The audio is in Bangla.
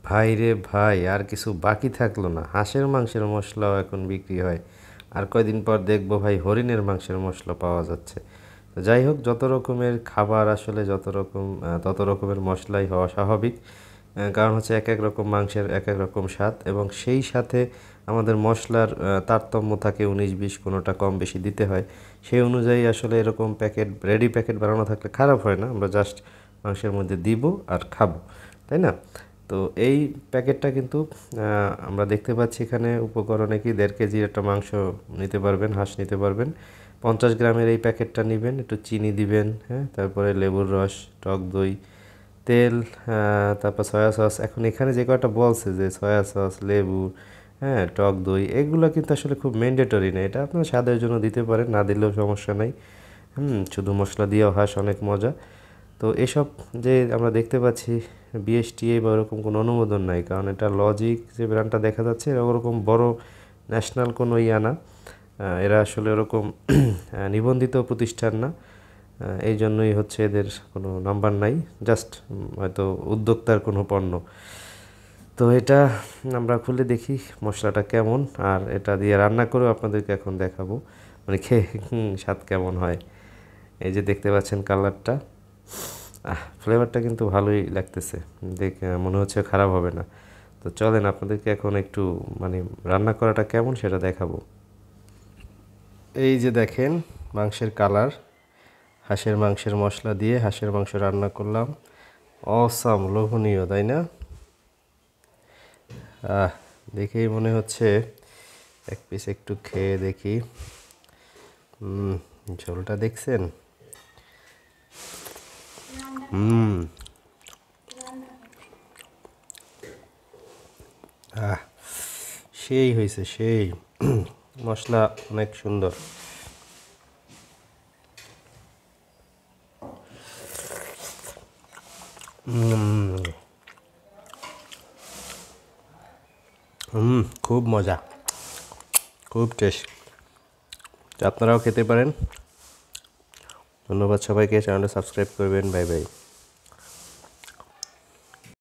ভাই রে ভাই, আর কিছু বাকি থাকলো না। হাঁসের মাংসের মশলাও এখন বিক্রি হয়। আর কয়দিন পর দেখবো ভাই হরিণের মাংসের মশলা পাওয়া যাচ্ছে। তো যাই হোক, যত রকমের খাবার আসলে তত রকমের মশলাই হওয়া স্বাভাবিক। কারণ হচ্ছে এক এক রকম মাংসের এক এক রকম স্বাদ, এবং সেই সাথে আমাদের মশলার তারতম্য থাকে, 19-20 কোনোটা কম বেশি দিতে হয়। সেই অনুযায়ী আসলে এরকম রেডি প্যাকেট বানানো থাকলে খারাপ হয় না, আমরা জাস্ট মাংসের মধ্যে দিব আর খাবো, তাই না? তো এই প্যাকেটটা কিন্তু আমরা দেখতে পাচ্ছি এখানে উপকরণে কি 1.5 কেজির একটা মাংস নিতে পারবেন, হাঁস নিতে পারবেন। 50 গ্রামের এই প্যাকেটটা নেবেন, একটু চিনি দিবেন, হ্যাঁ, তারপরে লেবুর রস, টক দই, তেল, তারপর সয়া সস। এখন এখানে যে কয়টা বলছে যে সয়া সস, লেবু, হ্যাঁ, টক দই, এগুলো কিন্তু আসলে খুব ম্যান্ডেটরি না। এটা আপনার স্বাদের জন্য দিতে পারেন, না দিলেও সমস্যা নাই। শুধু মশলা দিয়েও হাঁস অনেক মজা। তো এসব যে আমরা দেখতে পাচ্ছি বিএসটিআই বা ওরকম কোনো অনুমোদন নাই, কারণ এটা লজিক যে ব্র্যান্ডটা দেখা যাচ্ছে এরা ওরকম বড় ন্যাশনাল কোনো ইয়া না। এরা আসলে ওরকম নিবন্ধিত প্রতিষ্ঠান না। এই জন্যই হচ্ছে এদের কোনো নাম্বার নাই, জাস্ট হয়তো উদ্যোক্তার কোনো পণ্য। তো এটা আমরা খুলে দেখি মশলাটা কেমন, আর এটা দিয়ে রান্না করেও আপনাদেরকে এখন দেখাবো, মানে খেয়ে স্বাদ কেমন হয়। এই যে দেখতে পাচ্ছেন কালারটা, ফ্লেভারটা কিন্তু ভালোই লাগতেছে, দেখে মনে হচ্ছে খারাপ হবে না। তো চলেন আপনাদেরকে এখন একটু মানে রান্না করাটা কেমন সেটা দেখাবো। এই যে দেখেন মাংসের কালার, হাঁসের মাংসের মশলা দিয়ে হাঁসের মাংস রান্না করলাম। অসাম, লোভনীয়, তাই না? দেখেই মনে হচ্ছে এক পিস একটু খেয়ে দেখি। ঝোলটা দেখছেন? সেই হয়েছে, সেই মশলা অনেক সুন্দর। খুব মজা, খুব টেস্ট। আপনারাও খেতে পারেন। ধন্যবাদ সবাইকে, চ্যানেলটা সাবস্ক্রাইব করবেন। Bye bye.